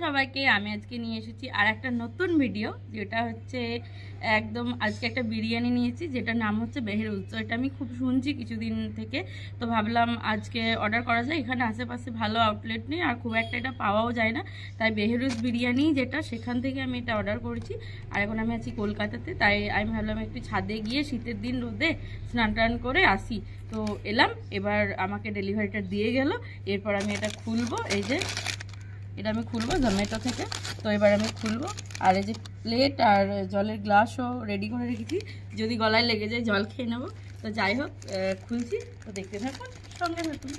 সবাইকে, আমি আজকে নিয়ে এসেছি আর একটা নতুন ভিডিও, যেটা হচ্ছে একদম আজকে একটা বিরিয়ানি নিয়েছি যেটার নাম হচ্ছে বেহরুজ। তো এটা আমি খুব শুনছি কিছুদিন থেকে, তো ভাবলাম আজকে অর্ডার করা যায়। এখানে আশেপাশে ভালো আউটলেট নেই আর খুব একটা এটা পাওয়াও যায় না, তাই বেহরুজ বিরিয়ানি যেটা, সেখান থেকে আমি এটা অর্ডার করেছি। আর এখন আমি আছি কলকাতাতে, তাই আমি ভাবলাম একটু ছাদে গিয়ে শীতের দিন রোদে স্নান টান করে আসি। তো এলাম, এবার আমাকে ডেলিভারিটা দিয়ে গেল। এরপর আমি এটা খুলবো, এই যে এটা আমি খুলবো জোম্যাটো থেকে। তো এবার আমি খুলবো, আর এই যে প্লেট আর জলের গ্লাসও রেডি করে রেখেছি, যদি গলায় লেগে যায় জল খেয়ে নেবো। তো যাই হোক, খুলছি, তো দেখতে থাকুন, সঙ্গে থাকুন।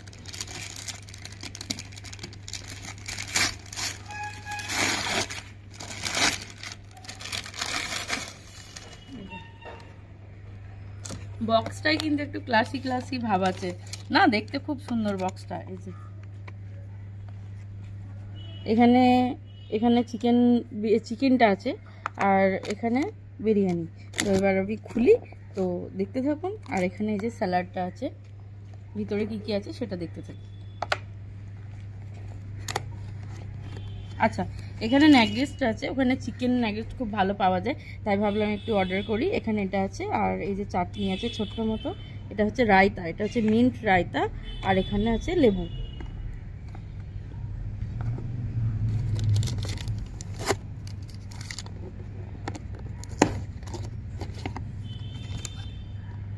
বক্সটাই কিন্তু একটু ক্লাসি ক্লাসি ভাব আছে না, দেখতে খুব সুন্দর বক্সটা। এই যে এখানে এখানে চিকেনটা আছে, আর এখানে বিরিয়ানি। তো এবার আমি খুলি, তো দেখতে থাকুন। আর এখানে এই যে স্যালাডটা আছে, ভিতরে কি কি আছে সেটা দেখতে থাকুন। আচ্ছা, এখানে ন্যাগেটসটা আছে, ওখানে চিকেন ন্যাগেটস খুব ভালো পাওয়া যায়, তাই ভাবলাম একটু অর্ডার করি। এখানে এটা আছে, আর এই যে চাটনি আছে ছোট্ট মতো, এটা হচ্ছে রায়তা, এটা হচ্ছে মিন্ট রায়তা, আর এখানে আছে লেবু।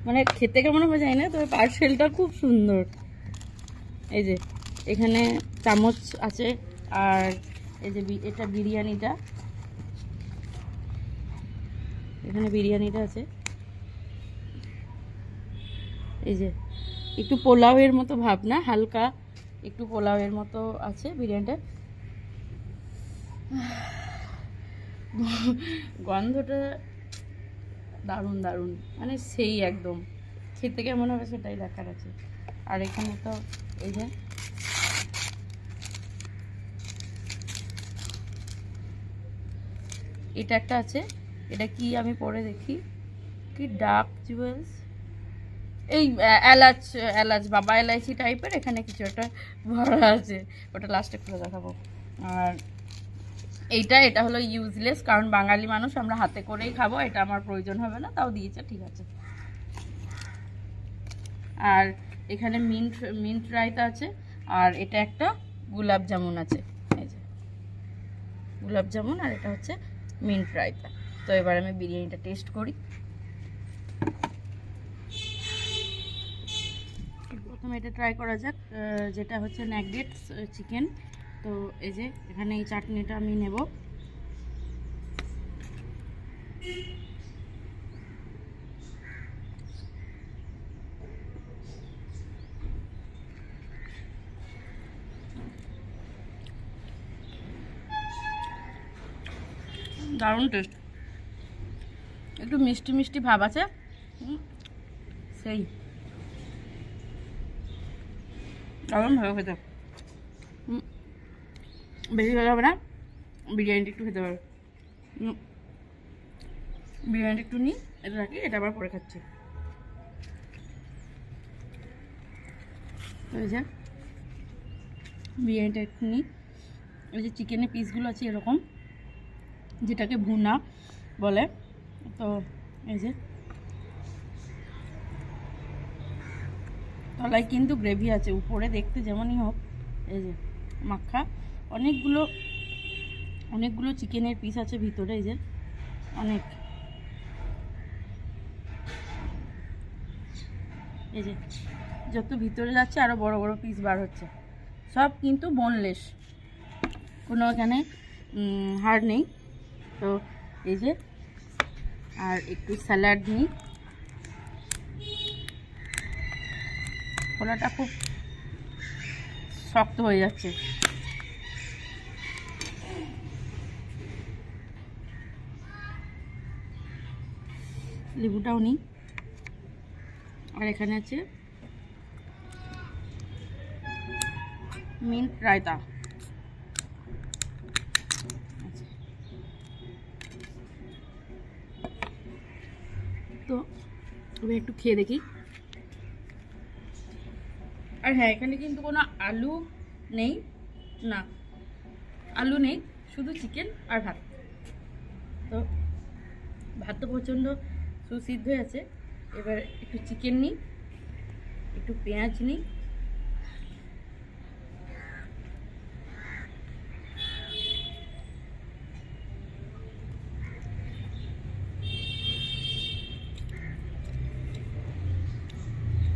মানে খেতে কেমন হবে জানি না, তবে পার্সেলটা খুব সুন্দর। এই যে এখানে চামচ আছে, আর এই যে এটা বিরিয়ানিটা, এখানে বিরিয়ানিটা আছে। এই যে একটু পোলাওয়ের মতো ভাব না, হালকা একটু পোলাওয়ের মতো আছে বিরিয়ানিটা। গন্ধটা দারুণ দারুণ, মানে সেই একদম খেতে কেমন হবে সেটাই দেখার আছে। আর এখানে তো এই যে এটা একটা আছে, এটা কি আমি পরে দেখি, কি ডার্ক জুয়েলস, এই এলাচ এলাচ বাবা এলাচি টাইপের, এখানে কিছু একটা ভরা আছে, ওটা লাস্টে খুলে দেখাবো। আর এটা হলো ইউজলেস, কারণ বাঙালি মানুষ আমরা হাতে করেই খাবো, এটা আমার প্রয়োজন হবে না, তাও দিয়েছে, ঠিক আছে। আর এখানে মিন্ট রায়তা আছে, আর এটা একটা গোলাপ জামুন আছে, এই যে গোলাপ জামুন, আর এটা হচ্ছে মিন্ট রায়তা। তো এবার আমি বিরিয়ানিটা টেস্ট করি। প্রথমে এটা ট্রাই করা যাক, যেটা হচ্ছে নাগেটস চিকেন। তো এই যে এখানে এই চাটনিটা আমি নেব। দারুণ টেস্ট, একটু মিষ্টি মিষ্টি ভাব আছে, সেই দারুণ ভালো খেতে। বেশি ভালো হবে না, বিরিয়ানিটা একটু খেতে পারবে। বিরিয়ানিটা একটু নিই, এটা রাখি, এটা আবার পরে খাচ্ছি। এই যে বিরিয়ানিটা একটু নিই, এই যে চিকেনের পিসগুলো আছে এরকম, যেটাকে ভুনা বলে। তো এই যে তলায় কিন্তু গ্রেভি আছে, উপরে দেখতে যেমনই হোক এই যে মাখা, অনেকগুলো চিকেনের পিস আছে ভিতরে, এই যে অনেক, এই যে যত ভিতরে যাচ্ছে আরও বড় বড় পিস বার হচ্ছে, সব কিন্তু বোনলেস, কোনো এখানে হাড় নেই। তো এই যে আর একটু স্যালাড নিই, খোলাটা খুব শক্ত হয়ে যাচ্ছে। লেবুটাও নিই, আর এখানে আছে মিন্ট রায়তা। তো এবার একটু খেয়ে দেখি। আর হ্যাঁ, এখানে কিন্তু কোনো আলু নেই না, আলু নেই, শুধু চিকেন আর ভাত। তো ভাত তো প্রচণ্ড সুসিদ্ধ হয়ে আছে। এবার একটু চিকেন নিই, একটু পেঁয়াজ নিই,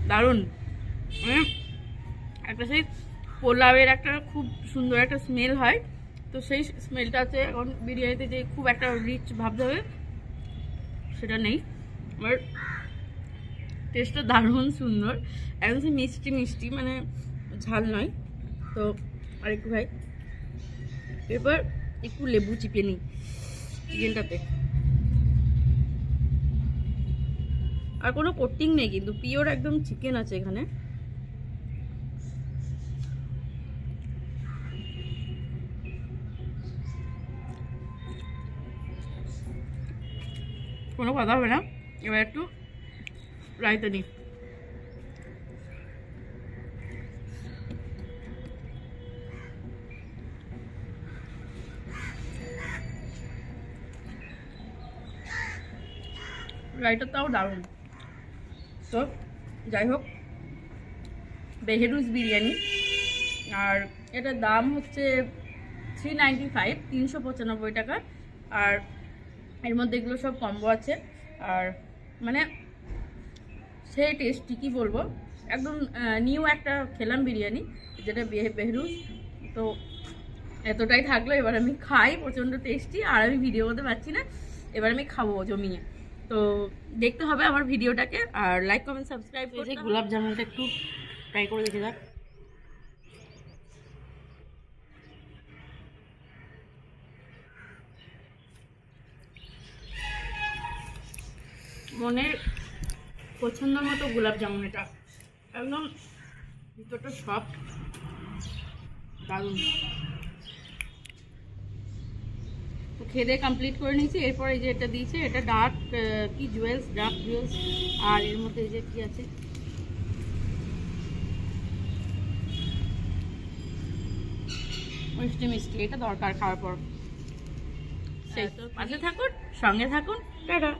দারুণ। একটা সেই পোলাওয়ের একটা খুব সুন্দর একটা স্মেল হয়, তো সেই স্মেলটা আছে এখন বিরিয়ানিতে, যে খুব একটা রিচ ভাবতে হবে সেটা নেই। আর টেস্টটা দারুণ সুন্দর, একদম সেই মিষ্টি মিষ্টি, মানে ঝাল নয়। তো আর একটু খাই, এরপর একটু লেবু চিপে নিই চিকেনটাতে। আর কোনো কোটিং নেই কিন্তু, পিওর একদম চিকেন আছে এখানে। কোনো কথা হবে না। এবার একটু রাইতা নিই। রাইতাটাও দারুণ। তো যাই হোক, বেহেরুজ বিরিয়ানি, আর এটার দাম হচ্ছে 395, 395 টাকা। আর এর মধ্যে এগুলো সব কম্বো আছে। আর মানে সেই টেস্টি কী বলবো, একদম নিউ একটা খেলাম বিরিয়ানি, যেটা বেহরুজ। তো এতটাই থাকলো, এবার আমি খাই, প্রচণ্ড টেস্টি। আর আমি ভিডিও করতে পারছি না, এবার আমি খাবো জমিয়ে। তো দেখতে হবে আমার ভিডিওটাকে, আর লাইক কমেন্ট সাবস্ক্রাইব করে। গোলাপ জামুনটা একটু ট্রাই করে দেখে যাক। মনের পছন্দ মতো গোলাপ জামুন, এটা একদম ভিতরটা সফট, দারুণ। তো খেয়ে দিয়ে কমপ্লিট করে নিয়েছি। এরপর এই যে এটা দিয়েছে, এটা ডার্ক কি জুয়েলস, ডার্ক জুয়েলস। আর এর মধ্যে এই যে কি আছে, মিষ্টি মিষ্টি, এটা দরকার খাওয়ার পর। সেই তো পাশে থাকুন, সঙ্গে থাকুন, টাটা।